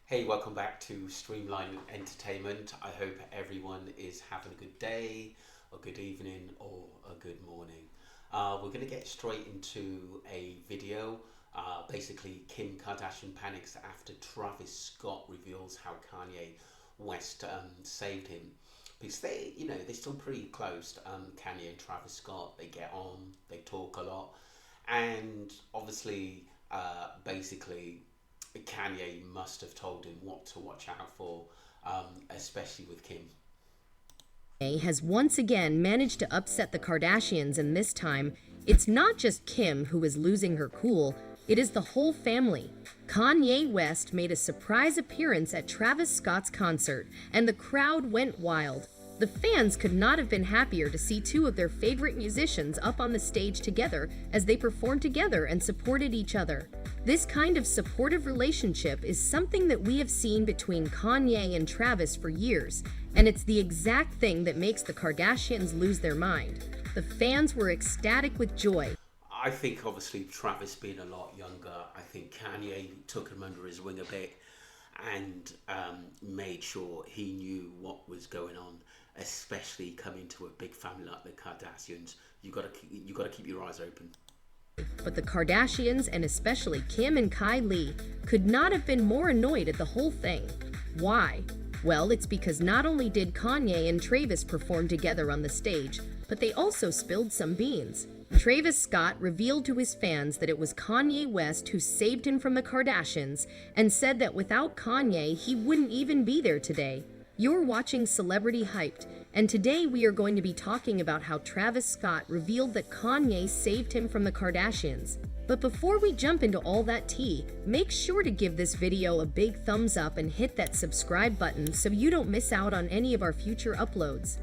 Hey, welcome back to Streamline Entertainment. I hope everyone is having a good day, a good evening, or a good morning. We're going to get straight into a video. Basically, Kim Kardashian panics after Travis Scott reveals how Kanye West saved him. Because they're still pretty close. Kanye and Travis Scott, they get on, they talk a lot, and obviously, basically, Kanye must have told him what to watch out for, especially with Kim. Has once again managed to upset the Kardashians, and this time, it's not just Kim who is losing her cool, it is the whole family. Kanye West made a surprise appearance at Travis Scott's concert, and the crowd went wild. The fans could not have been happier to see two of their favorite musicians up on the stage together as they performed together and supported each other. This kind of supportive relationship is something that we have seen between Kanye and Travis for years, and it's the exact thing that makes the Kardashians lose their mind. The fans were ecstatic with joy. I think obviously Travis being a lot younger, I think Kanye took him under his wing a bit and made sure he knew what was going on, especially coming to a big family like the Kardashians. You gotta keep your eyes open. But the Kardashians, and especially Kim and Kylie, could not have been more annoyed at the whole thing. Why? Well, it's because not only did Kanye and Travis perform together on the stage, but they also spilled some beans. Travis Scott revealed to his fans that it was Kanye West who saved him from the Kardashians, and said that without Kanye, he wouldn't even be there today. You're watching Celebrity Hyped, and today we are going to be talking about how Travis Scott revealed that Kanye saved him from the Kardashians. But before we jump into all that tea, make sure to give this video a big thumbs up and hit that subscribe button so you don't miss out on any of our future uploads.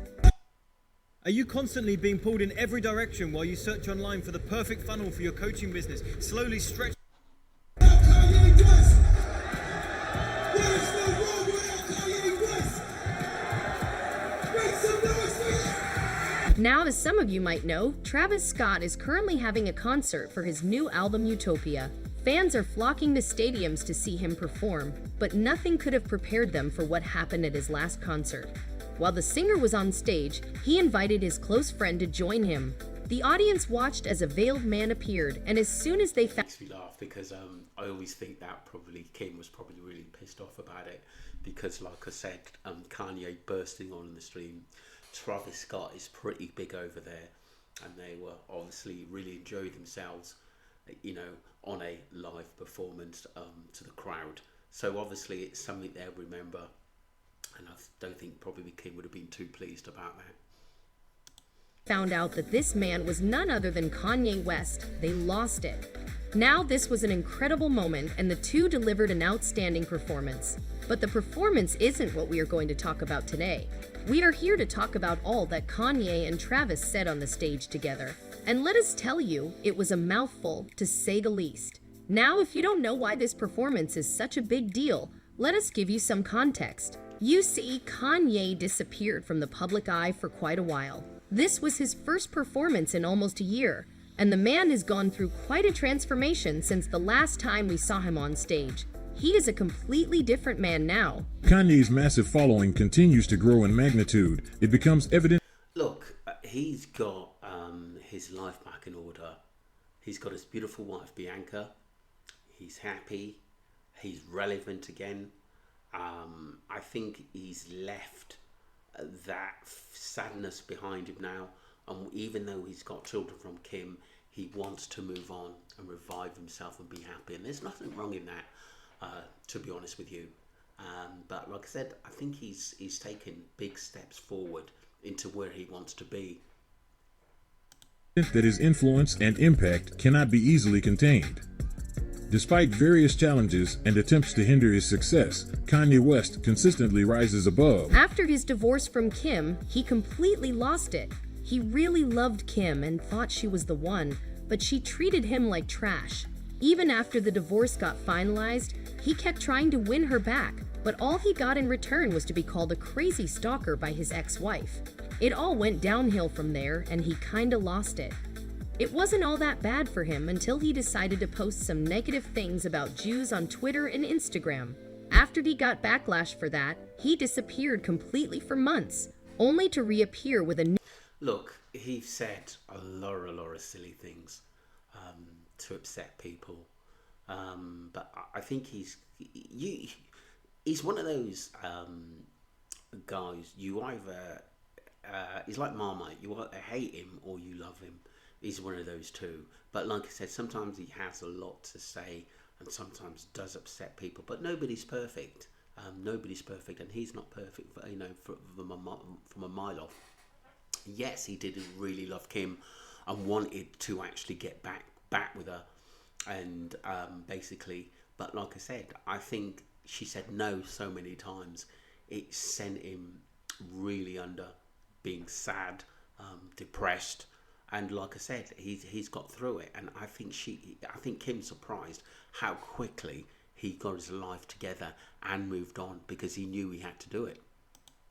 Are you constantly being pulled in every direction while you search online for the perfect funnel for your coaching business? Slowly stretch. Now, as some of you might know, Travis Scott is currently having a concert for his new album Utopia. Fans are flocking to stadiums to see him perform, but nothing could have prepared them for what happened at his last concert. While the singer was on stage, he invited his close friend to join him. The audience watched as a veiled man appeared, and as soon as they Makes me laugh because I always think that probably Kim was probably really pissed off about it because, like I said, Kanye bursting on the stream. Travis Scott is pretty big over there, and they were obviously really enjoying themselves, on a live performance to the crowd. So obviously it's something they'll remember, and I don't think probably Kim would have been too pleased about that. found out that this man was none other than Kanye West, they lost it. Now this was an incredible moment, and the two delivered an outstanding performance. But the performance isn't what we are going to talk about today. We are here to talk about all that Kanye and Travis said on the stage together. And let us tell you, it was a mouthful, to say the least. Now, if you don't know why this performance is such a big deal, let us give you some context. You see, Kanye disappeared from the public eye for quite a while. This was his first performance in almost a year, and the man has gone through quite a transformation since the last time we saw him on stage. He is a completely different man now. Kanye's massive following continues to grow in magnitude. It becomes evident. Look, he's got his life back in order. He's got his beautiful wife Bianca. He's happy. He's relevant again. I think he's left that sadness behind him now. And even though he's got children from Kim, he wants to move on and revive himself and be happy. And there's nothing wrong in that. To be honest with you, but like I said, I think he's taken big steps forward into where he wants to be. That his influence and impact cannot be easily contained. Despite various challenges and attempts to hinder his success, Kanye West consistently rises above. After his divorce from Kim, he completely lost it. He really loved Kim and thought she was the one, but she treated him like trash. Even after the divorce got finalized, he kept trying to win her back, but all he got in return was to be called a crazy stalker by his ex-wife. It all went downhill from there, and he kinda lost it. It wasn't all that bad for him until he decided to post some negative things about Jews on Twitter and Instagram. After he got backlash for that, he disappeared completely for months, only to reappear with a new... Look, he said a lot of silly things to upset people. But I think he's one of those guys, you either... he's like Marmite. You either hate him or you love him. He's one of those two. But like I said, sometimes he has a lot to say and sometimes does upset people. But nobody's perfect. Nobody's perfect, and he's not perfect. From a mile off. Yes, he did really love Kim and wanted to actually get back with her, and basically. But like I said, I think she said no so many times. It sent him really under, being sad, depressed, and like I said, he's got through it. And I think Kim's surprised how quickly he got his life together and moved on, because he knew he had to do it.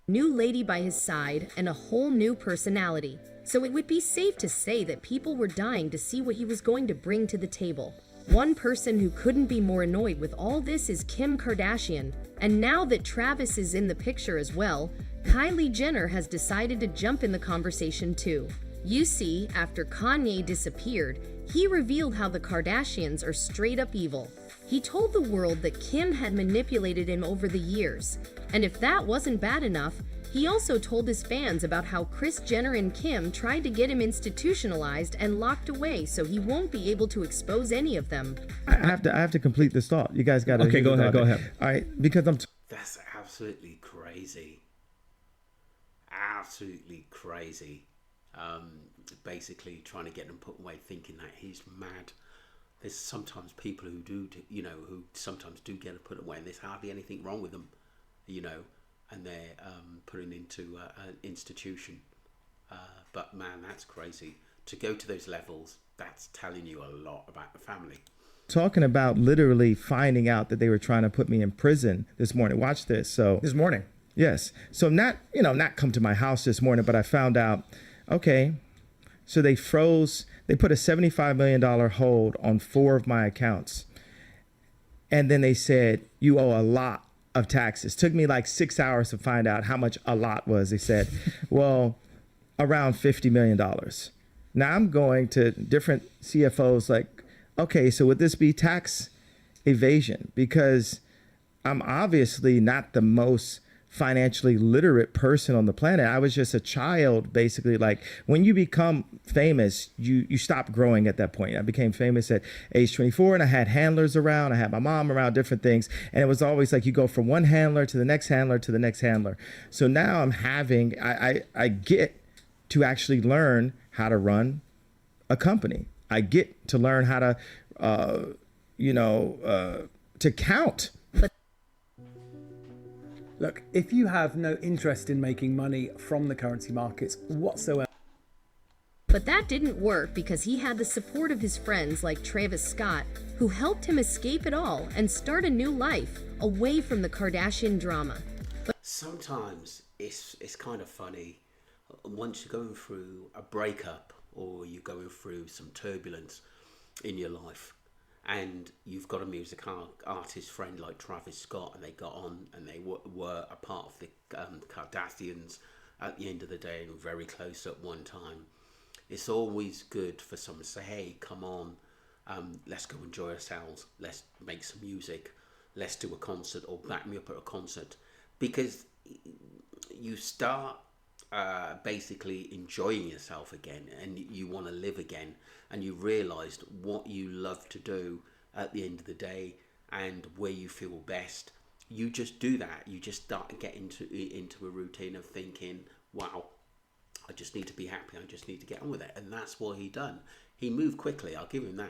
New lady by his side and a whole new personality. So it would be safe to say that people were dying to see what he was going to bring to the table. One person who couldn't be more annoyed with all this is Kim Kardashian. And now that Travis is in the picture as well, Kylie Jenner has decided to jump in the conversation too. You see, after Kanye disappeared, he revealed how the Kardashians are straight up evil. He told the world that Kim had manipulated him over the years. And if that wasn't bad enough, he also told his fans about how Kris Jenner and Kim tried to get him institutionalized and locked away so he won't be able to expose any of them. I have to complete this thought. You guys got to... Okay, go ahead. All right, because That's absolutely crazy. Absolutely crazy. Basically trying to get them put away, thinking that he's mad. There's sometimes people who who sometimes do get put away, and there's hardly anything wrong with them, and they're put into an institution. But man, that's crazy. To go to those levels, that's telling you a lot about the family. Talking about literally finding out that they were trying to put me in prison this morning. Watch this. So This morning. yes. So not come to my house this morning, but I found out, okay, so they put a $75 million hold on 4 of my accounts. And then they said, you owe a lot of taxes. Took me like 6 hours to find out how much a lot was. They said, well, around $50 million. Now I'm going to different CFOs like, okay, so would this be tax evasion? Because I'm obviously not the most financially literate person on the planet. I was just a child, basically. Like when you become famous, you stop growing at that point. I became famous at age 24, and I had handlers around. I had my mom around, different things. And it was always like you go from one handler to the next handler to the next handler. So now I get to actually learn how to run a company. I get to learn how to count. Look, if you have no interest in making money from the currency markets whatsoever... But that didn't work because he had the support of his friends like Travis Scott, who helped him escape it all and start a new life away from the Kardashian drama. Sometimes it's kind of funny. Once you're going through a breakup or you're going through some turbulence in your life, and you've got a music artist friend like Travis Scott, and they got on and they were a part of the Khardashians at the end of the day, and very close at one time. It's always good for someone to say, hey, come on, let's go enjoy ourselves, let's make some music, let's do a concert, or back me up at a concert, because you start basically enjoying yourself again, and you want to live again, and you realised what you love to do at the end of the day and where you feel best. You just do that. You just start to get into a routine of thinking, wow, I just need to be happy, I just need to get on with it. And that's what he done. He moved quickly, I'll give him that.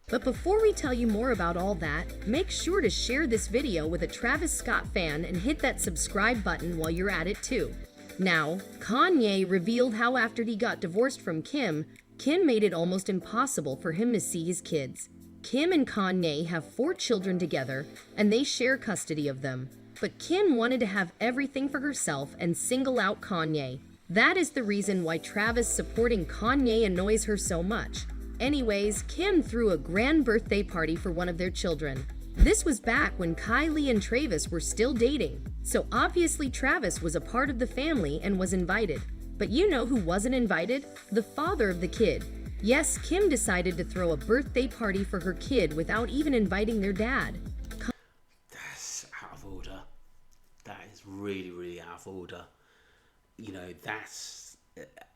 But before we tell you more about all that, make sure to share this video with a Travis Scott fan and hit that subscribe button while you're at it too. Now, Kanye revealed how after he got divorced from Kim made it almost impossible for him to see his kids. Kim and Kanye have 4 children together, and they share custody of them. But Kim wanted to have everything for herself and single out Kanye. That is the reason why Travis supporting Kanye annoys her so much. Anyways, Kim threw a grand birthday party for one of their children. This was back when Kylie and Travis were still dating, so obviously Travis was a part of the family and was invited. But you know who wasn't invited? The father of the kid. Yes, Kim decided to throw a birthday party for her kid without even inviting their dad. That's out of order. That is really, really out of order. You know, that's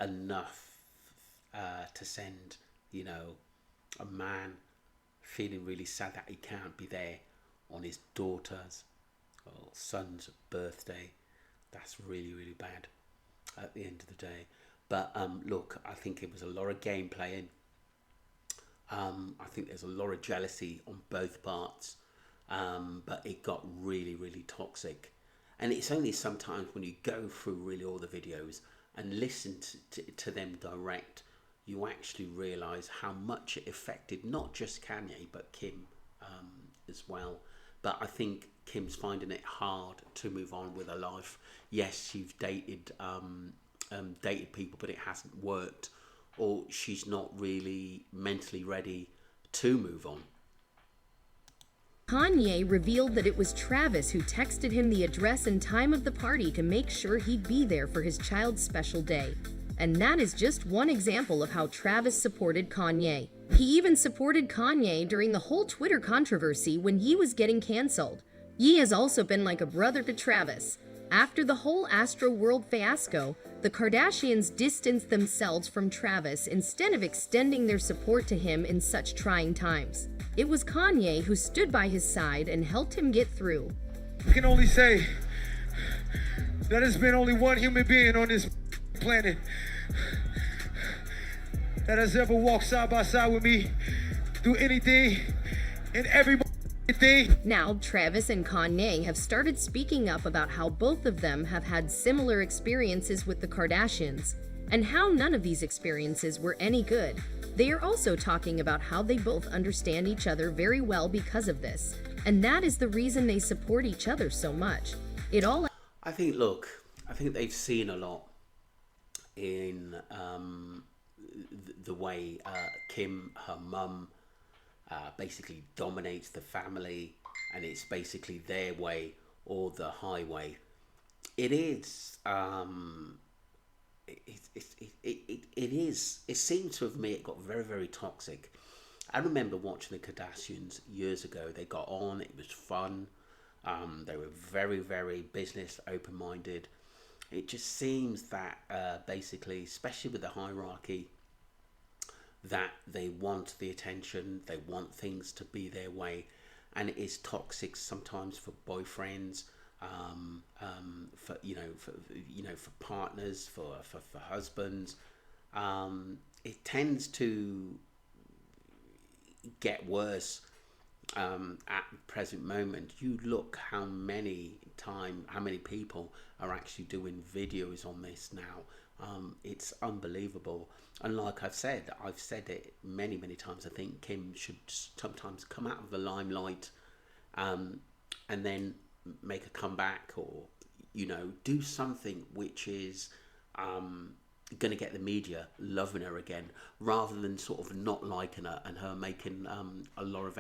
enough to send, you know, a man feeling really sad that he can't be there on his daughter's or son's birthday. That's really, really bad at the end of the day. But look, I think it was a lot of game playing. I think there's a lot of jealousy on both parts, but it got really, really toxic. And it's only sometimes when you go through really all the videos and listen to them direct, you actually realise how much it affected not just Kanye but Kim as well. But I think Kim's finding it hard to move on with her life. Yes, she's dated people, but it hasn't worked, or she's not really mentally ready to move on. Kanye revealed that it was Travis who texted him the address and time of the party to make sure he'd be there for his child's special day. And that is just one example of how Travis supported Kanye. He even supported Kanye during the whole Twitter controversy when Ye was getting canceled. Ye has also been like a brother to Travis. After the whole Astro World fiasco, the Kardashians distanced themselves from Travis instead of extending their support to him in such trying times. It was Kanye who stood by his side and helped him get through. I can only say that there's been only one human being on this planet that has ever walked side by side with me through anything and everything. Now, Travis and Kanye have started speaking up about how both of them have had similar experiences with the Kardashians, and how none of these experiences were any good. They are also talking about how they both understand each other very well because of this, and that is the reason they support each other so much. I think they've seen a lot in the way Kim, her mum, basically dominates the family, and it's basically their way or the highway. It is. It seems to have me it got very, very toxic. I remember watching the Kardashians years ago. They got on. It was fun. They were very, very business open-minded. It just seems that basically, especially with the hierarchy, that they want the attention, they want things to be their way, and it is toxic sometimes for boyfriends, for partners, for husbands. It tends to get worse at the present moment. You look how many people are actually doing videos on this now. It's unbelievable. And like I've said it many, many times, I think Kim should sometimes come out of the limelight and then make a comeback, or, you know, do something which is going to get the media loving her again, rather than sort of not liking her and her making a lot of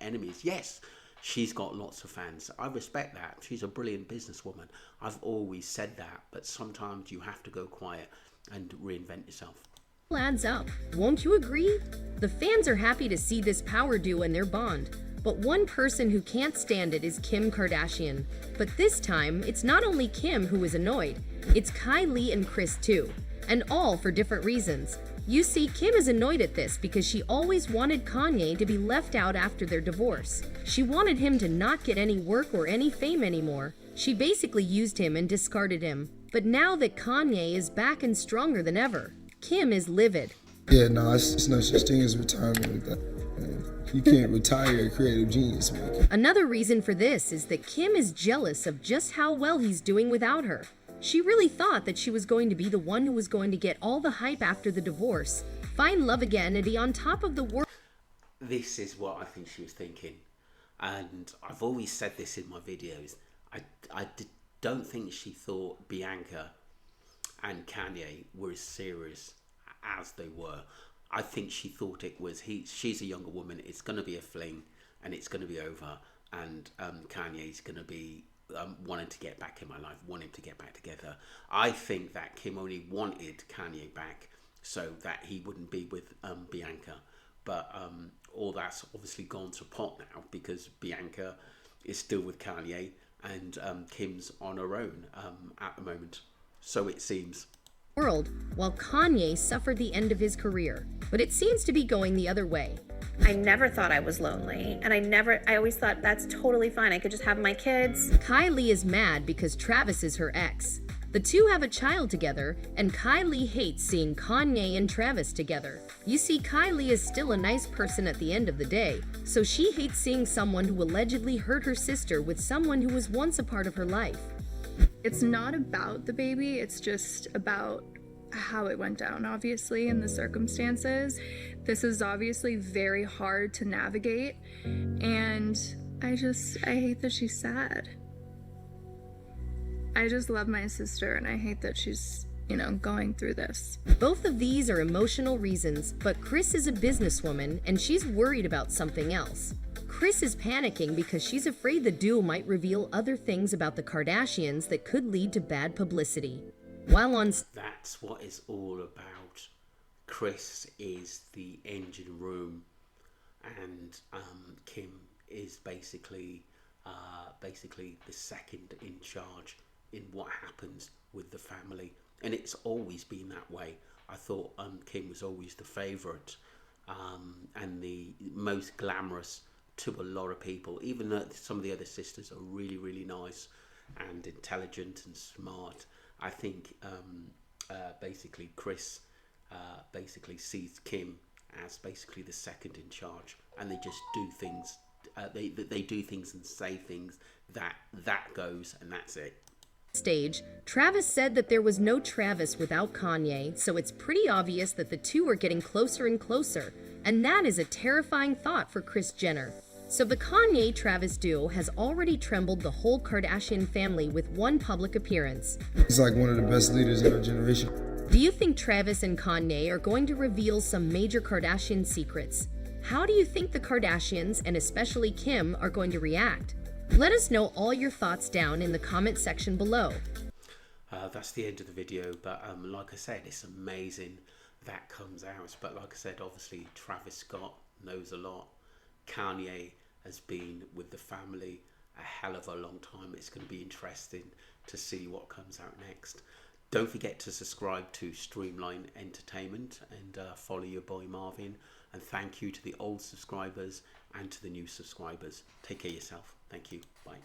enemies. Yes, she's got lots of fans. I respect that. She's a brilliant businesswoman. I've always said that, but sometimes you have to go quiet and reinvent yourself. Adds up, won't you agree? The fans are happy to see this power duo in their bond, but one person who can't stand it is Kim Kardashian. But this time, it's not only Kim who is annoyed, it's Kylie and Kris too, and all for different reasons. You see, Kim is annoyed at this because she always wanted Kanye to be left out after their divorce. She wanted him to not get any work or any fame anymore. She basically used him and discarded him. But now that Kanye is back and stronger than ever, Kim is livid. Yeah, no, it's no such thing as retirement with that. You can't retire a creative genius, man. Another reason for this is that Kim is jealous of just how well he's doing without her. She really thought that she was going to be the one who was going to get all the hype after the divorce, find love again, and be on top of the world. This is what I think she was thinking. And I've always said this in my videos. Don't think she thought Bianca and Kanye were as serious as they were. I think she thought it was she's a younger woman, it's going to be a fling and it's going to be over, and Kanye's going to be wanting to get back in my life, wanting to get back together. I think that Kim only wanted Kanye back so that he wouldn't be with Bianca. But all that's obviously gone to pot now, because Bianca is still with Kanye and Kim's on her own at the moment. So it seems. World, while Kanye suffered the end of his career, but it seems to be going the other way. I never thought I was lonely, and I always thought that's totally fine. I could just have my kids. Kylie is mad because Travis is her ex. The two have a child together, and Kylie hates seeing Kanye and Travis together. You see, Kylie is still a nice person at the end of the day, so she hates seeing someone who allegedly hurt her sister with someone who was once a part of her life. It's not about the baby, it's just about how it went down, obviously, in the circumstances. This is obviously very hard to navigate, and I hate that she's sad. I just love my sister, and I hate that she's, going through this. Both of these are emotional reasons, but Kris is a businesswoman, and she's worried about something else. Kris is panicking because she's afraid the duo might reveal other things about the Kardashians that could lead to bad publicity. While on... That's what it's all about. Kris is the engine room, and Kim is basically the second in charge in what happens with the family. And it's always been that way. I thought Kim was always the favourite and the most glamorous to a lot of people, even though some of the other sisters are really, really nice and intelligent and smart. I think basically Kris basically sees Kim as basically the second in charge, and they just do things. They do things and say things that goes, and that's it. Stage, Travis said that there was no Travis without Kanye, so it's pretty obvious that the two are getting closer and closer, and that is a terrifying thought for Kris Jenner. So the Kanye-Travis duo has already trembled the whole Kardashian family with one public appearance. He's like one of the best leaders in our generation. Do you think Travis and Kanye are going to reveal some major Kardashian secrets? How do you think the Kardashians, and especially Kim, are going to react? Let us know all your thoughts down in the comment section below. That's the end of the video, but like I said, it's amazing that comes out. But like I said, obviously Travis Scott knows a lot. Kanye has been with the family a hell of a long time. It's going to be interesting to see what comes out next. Don't forget to subscribe to Streamline Entertainment and follow your boy Marvin. And thank you to the old subscribers and to the new subscribers. Take care of yourself. Thank you. Bye.